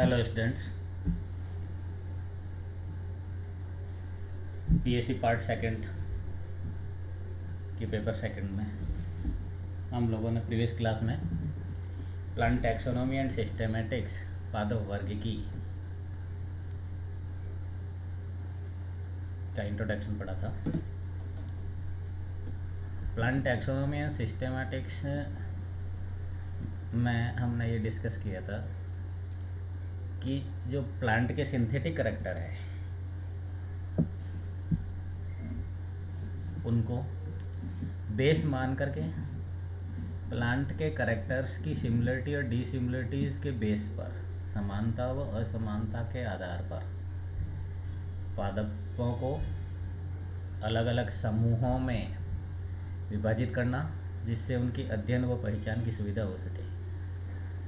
Hello students, PSC part second के paper second में हम लोगों ने प्रीवियस क्लास में प्लांट टैक्सोनॉमी एंड सिस्टेमेटिक्स पादप वर्गीकी का इंट्रोडक्शन पढ़ा था। प्लांट टैक्सोनॉमी एंड सिस्टेमेटिक्स में हमने ये डिस्कस किया था कि जो प्लांट के सिंथेटिक करैक्टर है उनको बेस मान करके प्लांट के करैक्टर्स की सिमिलरिटी और डिसिमिलरिटीज़ के बेस पर समानता व असमानता के आधार पर पादपों को अलग अलग समूहों में विभाजित करना, जिससे उनकी अध्ययन व पहचान की सुविधा हो सके,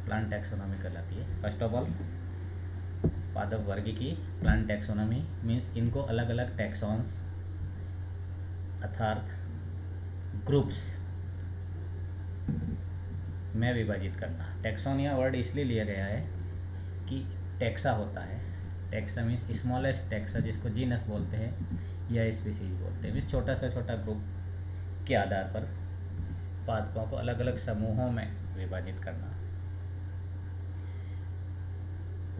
प्लांट टैक्सोनॉमी कहलाती है। फर्स्ट ऑफ ऑल, पादप वर्गीकी प्लांट टैक्सोनॉमी मीन्स इनको अलग अलग टैक्सॉन्स अर्थात ग्रुप्स में विभाजित करना। टैक्सॉन या वर्ड इसलिए लिया गया है कि टैक्सा होता है, टैक्सा मीन्स स्मॉलेस्ट टैक्सा, जिसको जीनस बोलते हैं या स्पीसीज बोलते हैं, मीन्स छोटा से छोटा ग्रुप के आधार पर पादपों को अलग अलग समूहों में विभाजित करना।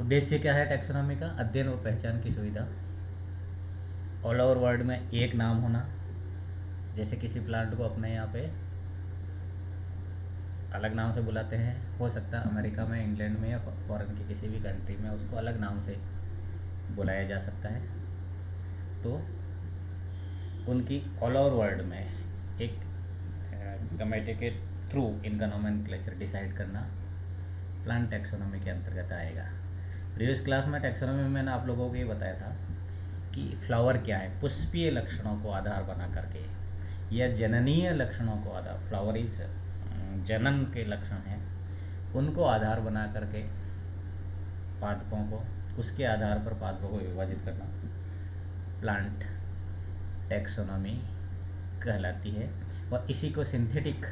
उद्देश्य क्या है टैक्सोनॉमी का? अध्ययन व पहचान की सुविधा। ऑल ओवर वर्ल्ड में एक नाम होना, जैसे किसी प्लांट को अपने यहाँ पे अलग नाम से बुलाते हैं, हो सकता है अमेरिका में, इंग्लैंड में या फॉरेन की किसी भी कंट्री में उसको अलग नाम से बुलाया जा सकता है। तो उनकी ऑल ओवर वर्ल्ड में एक कमेटी के थ्रू इनका नोमेनक्लेचर डिसाइड करना प्लांट टैक्सोनॉमी के अंतर्गत आएगा। प्रीवियस क्लास में टैक्सोनॉमी में मैंने आप लोगों को ये बताया था कि फ्लावर क्या है, पुष्पीय लक्षणों को आधार बना करके या जननीय लक्षणों को आधार, फ्लावर इज जनन के लक्षण हैं, उनको आधार बना करके पादपों को, उसके आधार पर पादपों को विभाजित करना प्लांट टैक्सोनॉमी कहलाती है। और इसी को सिंथेटिक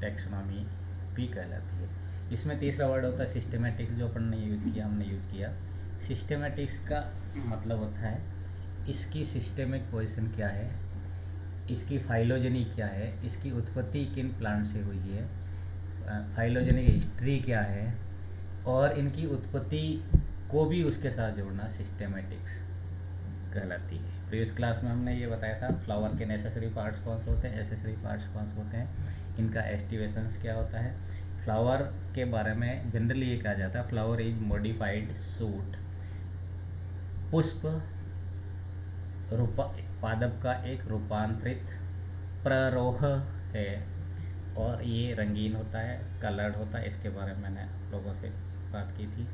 टैक्सोनॉमी भी कहलाती है। इसमें तीसरा वर्ड होता है सिस्टेमेटिक्स, जो अपन ने हमने यूज़ किया। सिस्टेमेटिक्स का मतलब होता है इसकी सिस्टेमिक पोजीशन क्या है, इसकी फाइलोजेनी क्या है, इसकी उत्पत्ति किन प्लांट से हुई है, फाइलोजेनिक हिस्ट्री क्या है, और इनकी उत्पत्ति को भी उसके साथ जोड़ना सिस्टेमेटिक्स कहलाती है। प्रीवियस क्लास में हमने ये बताया था फ्लावर के नेसेसरी पार्ट्स कौन से होते हैं, एसेसरी पार्ट्स कौन से होते हैं, इनका एस्टिवेशंस क्या होता है। फ्लावर के बारे में जनरली ये कहा जाता है फ्लावर इज मॉडिफाइड सूट, पुष्प पादप का एक रूपांतरित प्ररोह है और ये रंगीन होता है, कलर्ड होता है। इसके बारे में मैंने आप लोगों से बात की थी।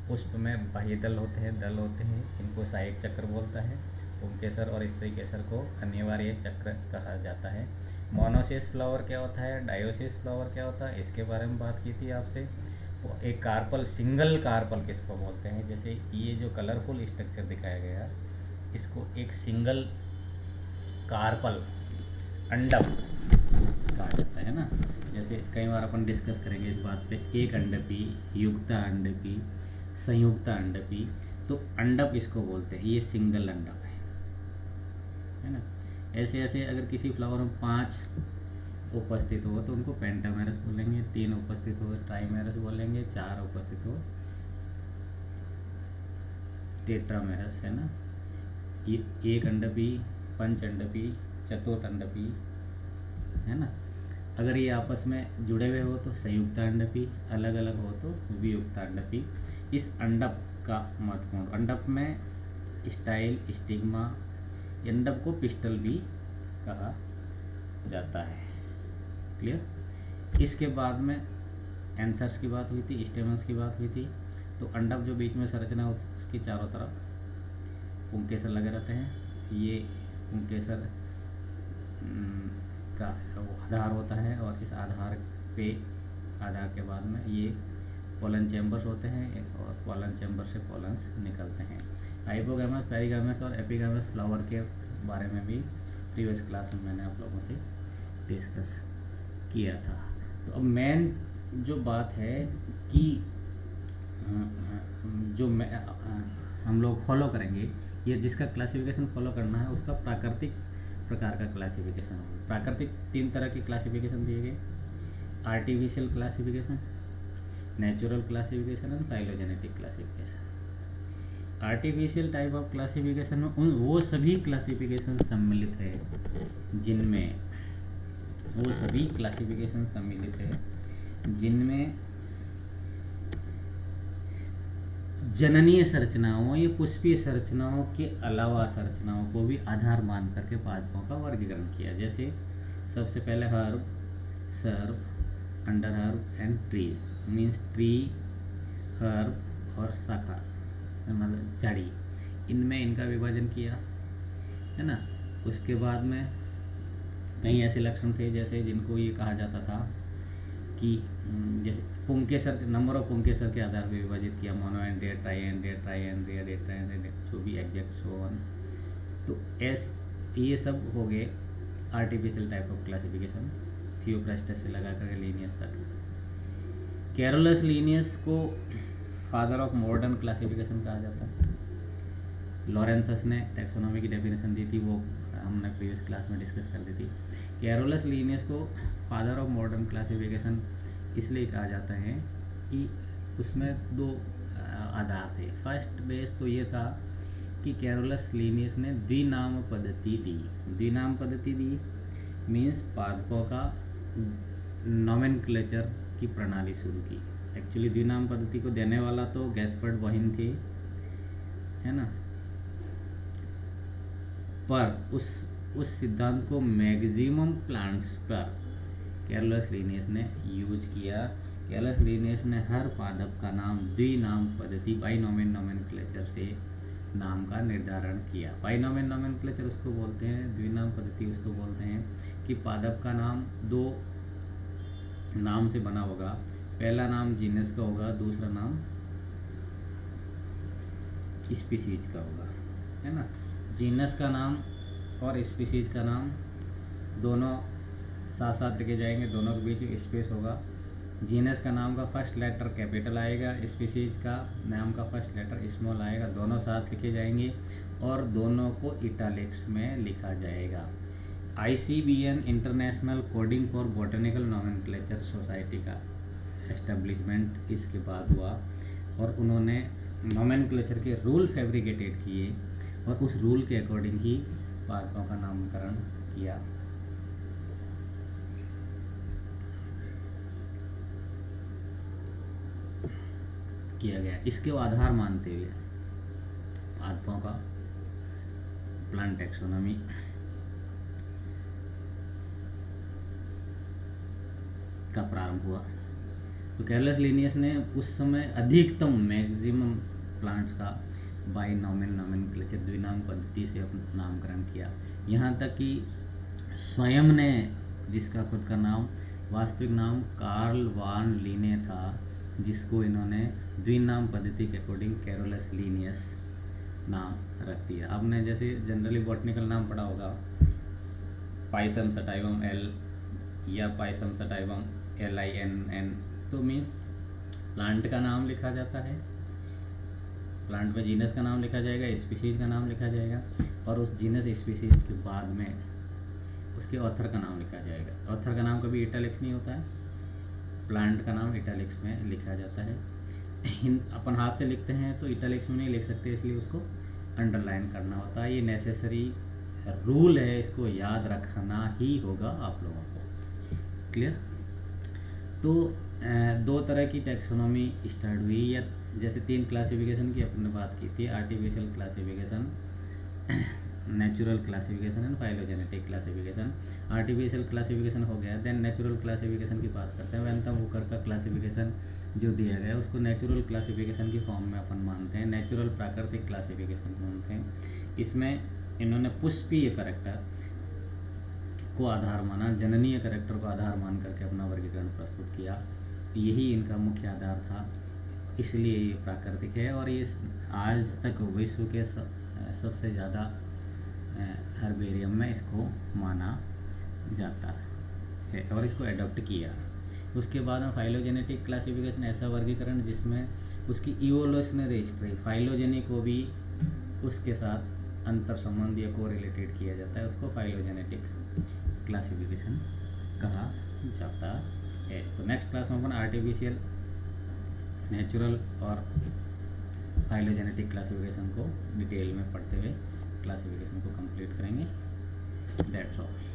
पुष्प में बाह्य दल होते हैं, दल होते हैं, इनको सहायक चक्र बोलता है। पुंकेसर और स्त्री केसर को अनिवार्य चक्र कहा जाता है। मोनोसिस फ्लावर क्या होता है, डायोसिस फ्लावर क्या होता है, इसके बारे में बात की थी आपसे। एक कार्पल, सिंगल कार्पल किसको बोलते हैं, जैसे ये जो कलरफुल स्ट्रक्चर दिखाया गया इसको एक सिंगल कार्पल अंडप कहा जाता है ना। जैसे कई बार अपन डिस्कस करेंगे इस बात पे, एक अंडपी, युक्ता अंडपी, संयुक्त अंडपी, तो अंडप इसको बोलते हैं, ये सिंगल अंडप है ना। ऐसे ऐसे अगर किसी फ्लावर में 5 उपस्थित हो तो उनको पेंटामेरस बोलेंगे, 3 उपस्थित हो ट्राइमेरस बोलेंगे, 4 उपस्थित हो टेट्रामेरस, है ना। एक अंडपी, पंच अंडपी, चतुर्थ अंडपी, है ना। अगर ये आपस में जुड़े हुए हो तो संयुक्त अंडपी, अलग अलग हो तो वियुक्त अंडपी। इस अंडप का महत्वपूर्ण, अंडप में स्टाइल, स्टिग्मा, अंडप को पिस्टल भी कहा जाता है। क्लियर। इसके बाद में एंथर्स की बात हुई थी, स्टेमन्स की बात हुई थी। तो अंडप जो बीच में संरचना उसकी चारों तरफ पुंकेसर लगे रहते हैं। ये पुंकेसर का आधार होता है और इस आधार के बाद में ये पोलन चैम्बर्स होते हैं और पोलन चैम्बर से पोलन्स निकलते हैं। हाइपोगैमस, पेरिगैमस और एपिगैमस फ्लावर के बारे में भी प्रीवियस क्लास में मैंने आप लोगों से डिस्कस किया था। तो अब मेन जो बात है कि जो मैं हम लोग फॉलो करेंगे, ये जिसका क्लासिफिकेशन फॉलो करना है उसका प्राकृतिक प्रकार का क्लासिफिकेशन होगा। प्राकृतिक 3 तरह के क्लासिफिकेशन दिए गए, artificial classification, natural classification and phylogenetic classification. Artificial type of classification में उन वो सभी क्लासिफिकेशन सम्मिलित है जिनमें जिनमें जननीय संरचनाओं या पुष्पीय संरचनाओं के अलावा संरचनाओं को भी आधार मान करके पादपों का वर्गीकरण किया। जैसे सबसे पहले herb, SERB, under herb and trees, means tree, herb और शाखा मतलब जड़ी, इनमें इनका विभाजन किया है ना। उसके बाद में कई ऐसे लक्षण थे जैसे जिनको ये कहा जाता था कि जैसे पुंकेसर, नंबर ऑफ पुंकेसर के आधार पर विभाजित किया, मोनोएंड्रिया, ट्राइएंड्रिया, ट्राइएंड्रिया, डेट्राएंड्रिया, जो भी एग्जैक्ट सो ऑन। तो ये सब हो गए आर्टिफिशियल टाइप ऑफ क्लासिफिकेशन, थियोप्रास्टस से लगा कर लीनियस तक। कैरोलस लीनियस को फादर ऑफ मॉडर्न क्लासिफिकेशन कहा जाता है। लॉरेंथस ने टैक्सोनॉमी की डेफिनेशन दी थी, वो हमने प्रीवियस क्लास में डिस्कस कर दी थी। कैरोलस लीनियस को फादर ऑफ मॉडर्न क्लासिफिकेशन इसलिए कहा जाता है कि उसमें 2 आधार थे। फर्स्ट बेस तो ये था कि कैरोलस लीनियस ने द्विनाम पद्धति दी मीन्स पादपों का नोमेनक्लेचर की प्रणाली शुरू की। एक्चुअली द्विनाम पद्धति को देने वाला तो गैस्पर्ड बोहिन थे, है ना, पर उस सिद्धांत को मैक्सिमम प्लांट्स पर कैरोलस लीनियस ने यूज किया। कैरोलस लीनियस ने हर पादप का नाम द्विनाम पद्धति बाइनोमियल नोमेनक्लेचर से नाम का निर्धारण किया। बाइनोमियल नोमेनक्लेचर उसको बोलते हैं, द्विनाम पद्धति उसको बोलते हैं कि पादप का नाम 2 नाम से बना होगा। पहला नाम जीनस का होगा, दूसरा नाम स्पीसीज का होगा, है ना। जीनस का नाम और स्पीसीज का नाम दोनों साथ साथ लिखे जाएंगे, दोनों के बीच स्पेस होगा। जीनस का नाम का फर्स्ट लेटर कैपिटल आएगा, स्पीसीज का नाम का फर्स्ट लेटर स्मॉल आएगा, दोनों साथ लिखे जाएंगे और दोनों को इटालिक्स में लिखा जाएगा। ICBN international coding for botanical nomenclature society का एस्टेब्लिशमेंट इसके बाद हुआ और उन्होंने नोमेनक्लेचर के रूल फैब्रिकेटेड किए और उस रूल के अकॉर्डिंग ही पादपों का नामकरण किया गया। इसके आधार मानते हुए पादपों का प्लांट टैक्सोनॉमी का प्रारंभ हुआ। तो कैरोलस लीनियस ने उस समय अधिकतम मैक्सिमम प्लांट्स का बाइनोमियल नोमेनक्लेचर द्विनाम पद्धति से नामकरण किया। यहाँ तक कि स्वयं ने, जिसका खुद का नाम वास्तविक नाम कार्ल वान लीने था, जिसको इन्होंने द्विनाम पद्धति के अकॉर्डिंग कैरोलस लीनियस नाम रख दिया। आपने जैसे जनरली बॉटनिकल नाम पढ़ा होगा, पाइसम सटाइवम एल या पाइसम सटाइवम LINN, तो मीन्स प्लांट का नाम लिखा जाता है, प्लांट में जीनस का नाम लिखा जाएगा, स्पीसीज का नाम लिखा जाएगा और उस जीनस स्पीसीज के बाद में उसके ऑथर का नाम लिखा जाएगा। ऑथर का नाम कभी इटैलिक्स नहीं होता है, प्लांट का नाम इटैलिक्स में लिखा जाता है। अपन हाथ से लिखते हैं तो इटैलिक्स में नहीं लिख सकते, इसलिए उसको अंडरलाइन करना होता है। ये नेसेसरी रूल है, इसको याद रखना ही होगा आप लोगों को। क्लियर? तो 2 तरह की टैक्सोनॉमी स्टार्ट हुई, या जैसे 3 क्लासिफिकेशन की अपने बात की थी, artificial classification, natural classification and phylogenetic classification. Artificial classification हो गया, देन नेचुरल क्लासिफिकेशन की बात करते हैं। वेंथम हुकर का क्लासिफिकेशन जो दिया गया उसको नेचुरल क्लासिफिकेशन की फॉर्म में अपन मानते हैं, नेचुरल प्राकृतिक क्लासिफिकेशन मानते हैं। इसमें इन्होंने पुष्पीय करैक्टर को आधार माना, जननीय करैक्टर को आधार मान करके अपना वर्गीकरण प्रस्तुत किया। यही इनका मुख्य आधार था, इसलिए ये प्राकृतिक है और ये आज तक विश्व के सबसे ज़्यादा हर्बेरियम में इसको माना जाता है और इसको एडॉप्ट किया। उसके बाद में फाइलोजेनेटिक क्लासिफिकेशन, ऐसा वर्गीकरण जिसमें उसकी इवोल्यूशनरी हिस्ट्री फाइलोजेनी को भी उसके साथ अंतर संबंध या को रिलेटेड किया जाता है, उसको फाइलोजेनेटिक क्लासिफिकेशन कहा जाता है। तो नेक्स्ट क्लास में अपन आर्टिफिशियल, नेचुरल और फाइलोजेनेटिक क्लासिफिकेशन को डिटेल में पढ़ते हुए क्लासिफिकेशन को कंप्लीट करेंगे। That's all.